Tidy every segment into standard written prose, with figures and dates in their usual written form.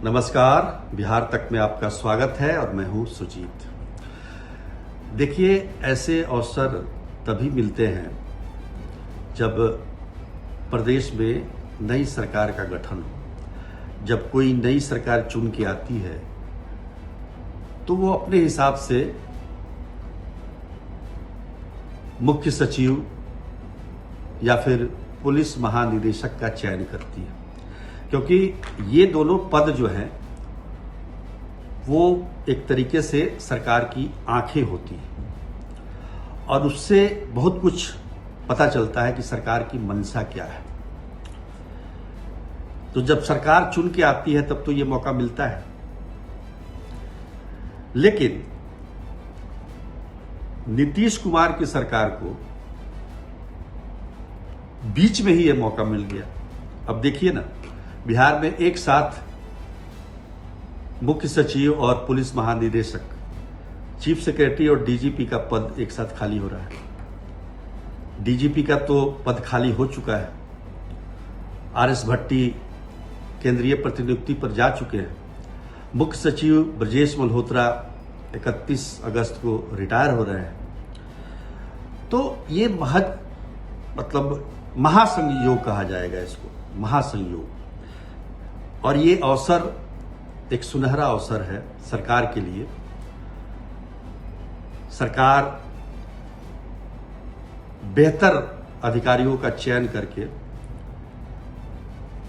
नमस्कार, बिहार तक में आपका स्वागत है और मैं हूं सुजीत। देखिए, ऐसे अवसर तभी मिलते हैं जब प्रदेश में नई सरकार का गठन हो। जब कोई नई सरकार चुन के आती है तो वो अपने हिसाब से मुख्य सचिव या फिर पुलिस महानिदेशक का चयन करती है, क्योंकि ये दोनों पद जो हैं वो एक तरीके से सरकार की आंखें होती हैं और उससे बहुत कुछ पता चलता है कि सरकार की मंशा क्या है। तो जब सरकार चुन के आती है तब तो ये मौका मिलता है, लेकिन नीतीश कुमार की सरकार को बीच में ही ये मौका मिल गया। अब देखिए ना, बिहार में एक साथ मुख्य सचिव और पुलिस महानिदेशक, चीफ सेक्रेटरी और डीजीपी का पद एक साथ खाली हो रहा है। डीजीपी का तो पद खाली हो चुका है, आरएस भट्टी केंद्रीय प्रतिनियुक्ति पर जा चुके हैं। मुख्य सचिव ब्रजेश मल्होत्रा 31 अगस्त को रिटायर हो रहे हैं। तो ये मतलब महासंयोग कहा जाएगा इसको, महासंयोग। और ये अवसर एक सुनहरा अवसर है सरकार के लिए। सरकार बेहतर अधिकारियों का चयन करके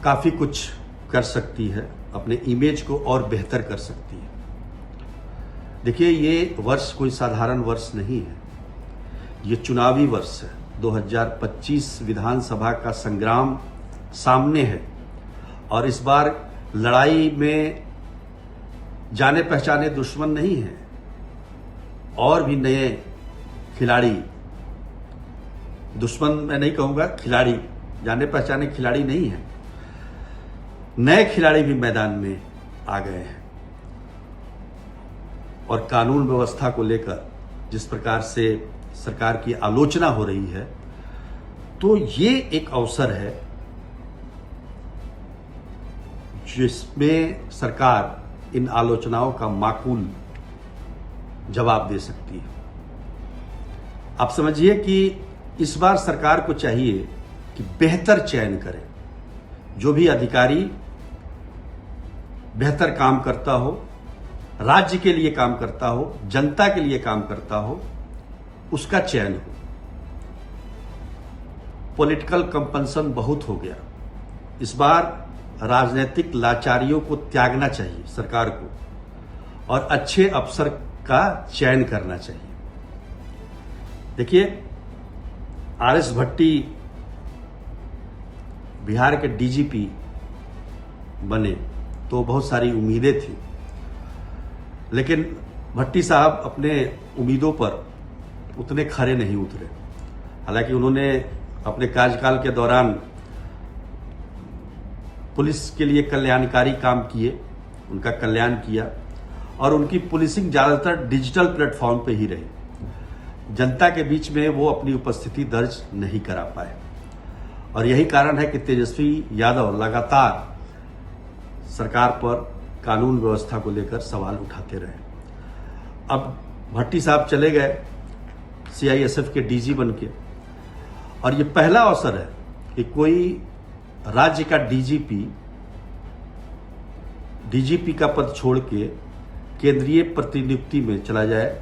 काफी कुछ कर सकती है, अपने इमेज को और बेहतर कर सकती है। देखिए, ये वर्ष कोई साधारण वर्ष नहीं है, ये चुनावी वर्ष है। 2025 विधानसभा का संग्राम सामने है और इस बार लड़ाई में जाने पहचाने दुश्मन नहीं है, और भी नए खिलाड़ी, दुश्मन मैं नहीं कहूंगा, खिलाड़ी, जाने पहचाने खिलाड़ी नहीं है, नए खिलाड़ी भी मैदान में आ गए हैं। और कानून व्यवस्था को लेकर जिस प्रकार से सरकार की आलोचना हो रही है, तो ये एक अवसर है जिसमें सरकार इन आलोचनाओं का माकूल जवाब दे सकती है। आप समझिए कि इस बार सरकार को चाहिए कि बेहतर चयन करे। जो भी अधिकारी बेहतर काम करता हो, राज्य के लिए काम करता हो, जनता के लिए काम करता हो, उसका चयन हो। पॉलिटिकल कंपल्सन बहुत हो गया। इस बार राजनीतिक लाचारियों को त्यागना चाहिए सरकार को, और अच्छे अफसर का चयन करना चाहिए। देखिए, आरएस भट्टी बिहार के डीजीपी बने तो बहुत सारी उम्मीदें थी, लेकिन भट्टी साहब अपने उम्मीदों पर उतने खरे नहीं उतरे। हालांकि उन्होंने अपने कार्यकाल के दौरान पुलिस के लिए कल्याणकारी काम किए, उनका कल्याण किया, और उनकी पुलिसिंग ज़्यादातर डिजिटल प्लेटफॉर्म पे ही रही। जनता के बीच में वो अपनी उपस्थिति दर्ज नहीं करा पाए, और यही कारण है कि तेजस्वी यादव लगातार सरकार पर कानून व्यवस्था को लेकर सवाल उठाते रहे। अब भट्टी साहब चले गए सीआईएसएफ के डीजी बन के, और ये पहला अवसर है कि कोई राज्य का डीजीपी का पद छोड़ के केंद्रीय प्रतिनियुक्ति में चला जाए,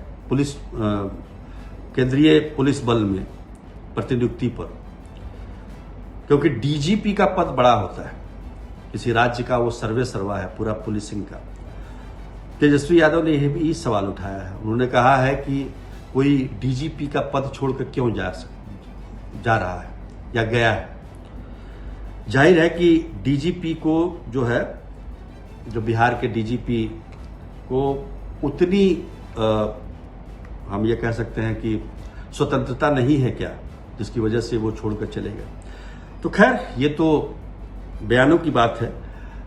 केंद्रीय पुलिस बल में प्रतिनियुक्ति पर। क्योंकि डीजीपी का पद बड़ा होता है किसी राज्य का, वो सर्वे सर्वा है पूरा पुलिसिंग का। तेजस्वी यादव ने यह भी सवाल उठाया है। उन्होंने कहा है कि कोई डीजीपी का पद छोड़कर क्यों जा रहा है या गया है। जाहिर है कि डीजीपी को जो है, जो बिहार के डीजीपी को उतनी हम ये कह सकते हैं कि स्वतंत्रता नहीं है क्या, जिसकी वजह से वो छोड़कर चले गए। तो खैर, ये तो बयानों की बात है,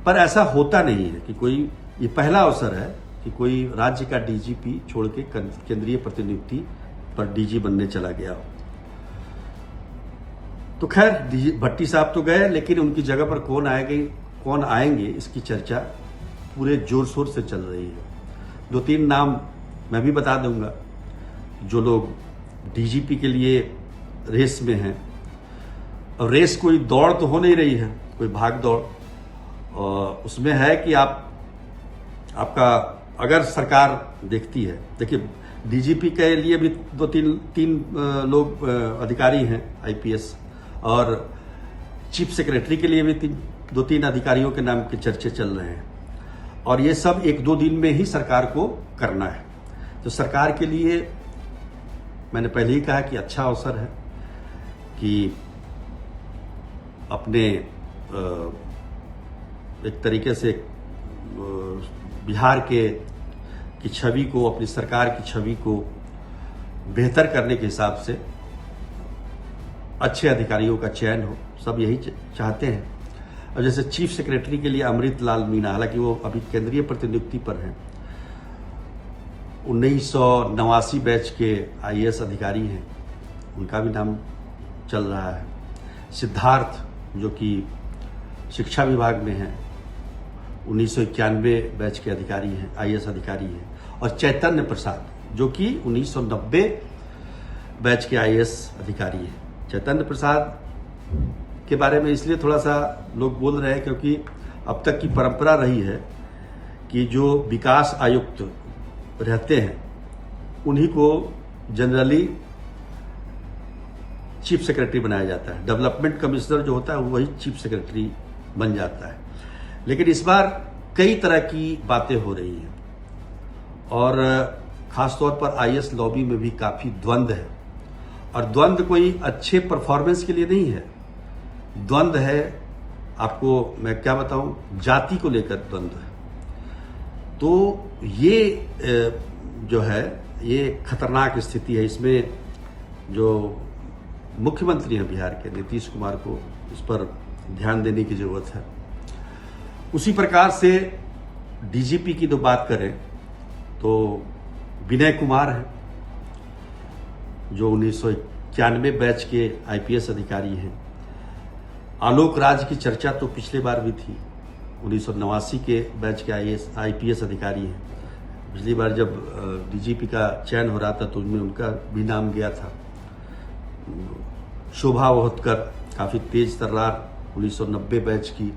पर ऐसा होता नहीं है कि कोई, ये पहला अवसर है कि कोई राज्य का डीजीपी छोड़ के केंद्रीय प्रतिनियुक्ति पर डीजी बनने चला गया हो। तो खैर, भट्टी साहब तो गए, लेकिन उनकी जगह पर कौन आएंगे इसकी चर्चा पूरे जोर शोर से चल रही है। 2-3 नाम मैं भी बता दूंगा जो लोग डीजीपी के लिए रेस में हैं। और रेस कोई दौड़ तो हो नहीं रही है, कोई भाग दौड़, और उसमें है कि आपका अगर सरकार देखती है, देखिए डीजीपी के लिए भी 2-3 लोग अधिकारी हैं आईपीएस, और चीफ सेक्रेटरी के लिए भी 2-3 अधिकारियों के नाम के चर्चे चल रहे हैं, और ये सब 1-2 दिन में ही सरकार को करना है। तो सरकार के लिए मैंने पहले ही कहा कि अच्छा अवसर है कि अपने एक तरीके से बिहार की छवि को, अपनी सरकार की छवि को बेहतर करने के हिसाब से अच्छे अधिकारियों का चयन हो, सब यही चाहते हैं। और जैसे चीफ सेक्रेटरी के लिए अमृत लाल मीणा, हालांकि वो अभी केंद्रीय प्रतिनियुक्ति पर हैं, 1989 बैच के आईएएस अधिकारी हैं, उनका भी नाम चल रहा है। सिद्धार्थ जो कि शिक्षा विभाग में हैं, 1991 बैच के अधिकारी हैं, आईएएस अधिकारी हैं। और चैतन्य प्रसाद जो कि 1990 बैच के आईएएस अधिकारी हैं। चैतन्य प्रसाद के बारे में इसलिए थोड़ा सा लोग बोल रहे हैं क्योंकि अब तक की परंपरा रही है कि जो विकास आयुक्त रहते हैं उन्हीं को जनरली चीफ सेक्रेटरी बनाया जाता है। डेवलपमेंट कमिश्नर जो होता है वही चीफ सेक्रेटरी बन जाता है। लेकिन इस बार कई तरह की बातें हो रही हैं और खासतौर पर आईएएस लॉबी में भी काफी द्वंद्व है। और द्वंद्व कोई अच्छे परफॉर्मेंस के लिए नहीं है, द्वंद्व है, आपको मैं क्या बताऊं, जाति को लेकर द्वंद्व है। तो ये जो है ये खतरनाक स्थिति है। इसमें जो मुख्यमंत्री हैं बिहार के, नीतीश कुमार को इस पर ध्यान देने की जरूरत है। उसी प्रकार से डीजीपी की तो बात करें तो विनय कुमार हैं जो 1991 बैच के आईपीएस अधिकारी हैं। आलोक राज की चर्चा तो पिछले बार भी थी, 1989 के बैच के आईपीएस अधिकारी हैं। पिछली बार जब डीजीपी का चयन हो रहा था तो उनमें उनका भी नाम गया था। शोभा वहोत्कर काफी तेज तर्रार 1990 बैच की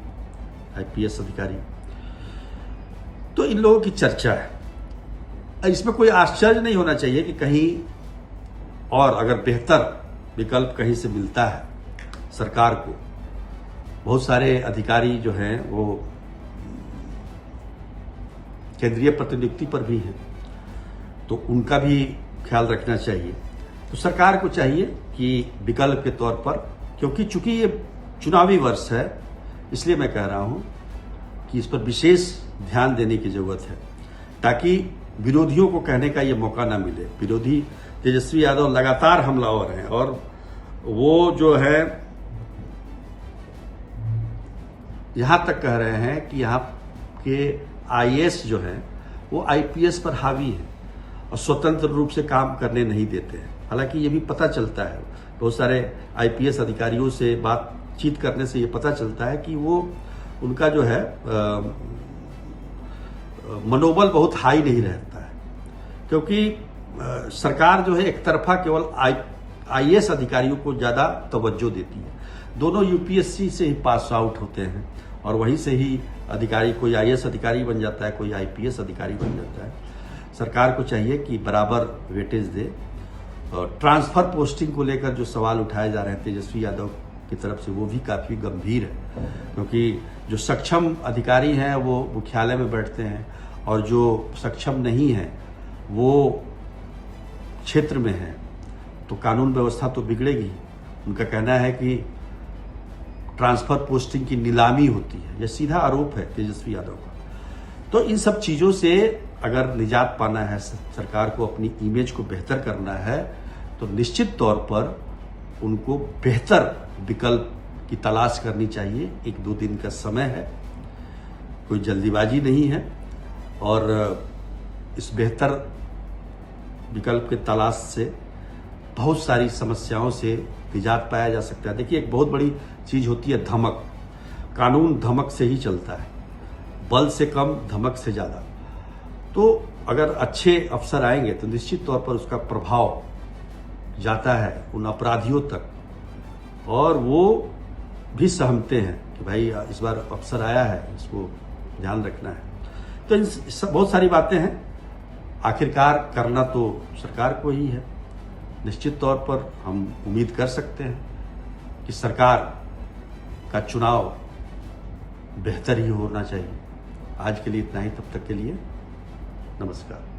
आईपीएस अधिकारी। तो इन लोगों की चर्चा है। इसमें कोई आश्चर्य नहीं होना चाहिए कि कहीं और अगर बेहतर विकल्प कहीं से मिलता है सरकार को। बहुत सारे अधिकारी जो हैं वो केंद्रीय प्रतिनियुक्ति पर भी हैं, तो उनका भी ख्याल रखना चाहिए। तो सरकार को चाहिए कि विकल्प के तौर पर, क्योंकि चूंकि ये चुनावी वर्ष है इसलिए मैं कह रहा हूं कि इस पर विशेष ध्यान देने की जरूरत है ताकि विरोधियों को कहने का ये मौका ना मिले। विरोधी तेजस्वी यादव लगातार हमलावर हैं और वो जो है यहां तक कह रहे हैं कि यहाँ के आईएएस जो है वो आईपीएस पर हावी है और स्वतंत्र रूप से काम करने नहीं देते हैं। हालांकि ये भी पता चलता है, बहुत सारे आईपीएस अधिकारियों से बातचीत करने से ये पता चलता है कि वो उनका जो है मनोबल बहुत हाई नहीं रहता है, क्योंकि सरकार जो है एक तरफा केवल आईएएस अधिकारियों को ज्यादा तवज्जो देती है। दोनों यूपीएससी से ही पास आउट होते हैं और वहीं से ही अधिकारी, कोई आईएएस अधिकारी बन जाता है, कोई आईपीएस अधिकारी बन जाता है। सरकार को चाहिए कि बराबर वेटेज दे। और ट्रांसफर पोस्टिंग को लेकर जो सवाल उठाए जा रहे हैं तेजस्वी यादव की तरफ से, वो भी काफी गंभीर है, क्योंकि जो सक्षम अधिकारी हैं वो मुख्यालय में बैठते हैं और जो सक्षम नहीं है वो क्षेत्र में है, तो कानून व्यवस्था तो बिगड़ेगी। उनका कहना है कि ट्रांसफर पोस्टिंग की नीलामी होती है, यह सीधा आरोप है तेजस्वी यादव का। तो इन सब चीजों से अगर निजात पाना है, सरकार को अपनी इमेज को बेहतर करना है, तो निश्चित तौर पर उनको बेहतर विकल्प की तलाश करनी चाहिए। 1-2 दिन का समय है, कोई जल्दीबाजी नहीं है और इस बेहतर विकल्प के तलाश से बहुत सारी समस्याओं से निजात पाया जा सकता है। देखिए, एक बहुत बड़ी चीज होती है धमक। कानून धमक से ही चलता है। बल से कम धमक से ज़्यादा। तो अगर अच्छे अफसर आएंगे तो निश्चित तौर पर उसका प्रभाव जाता है उन अपराधियों तक, और वो भी सहमते हैं कि भाई इस बार अफसर आया है, इसको ध्यान रखना है। तो बहुत सारी बातें हैं, आखिरकार करना तो सरकार को ही है। निश्चित तौर पर हम उम्मीद कर सकते हैं कि सरकार का चुनाव बेहतर ही होना चाहिए। आज के लिए इतना ही, तब तक के लिए नमस्कार।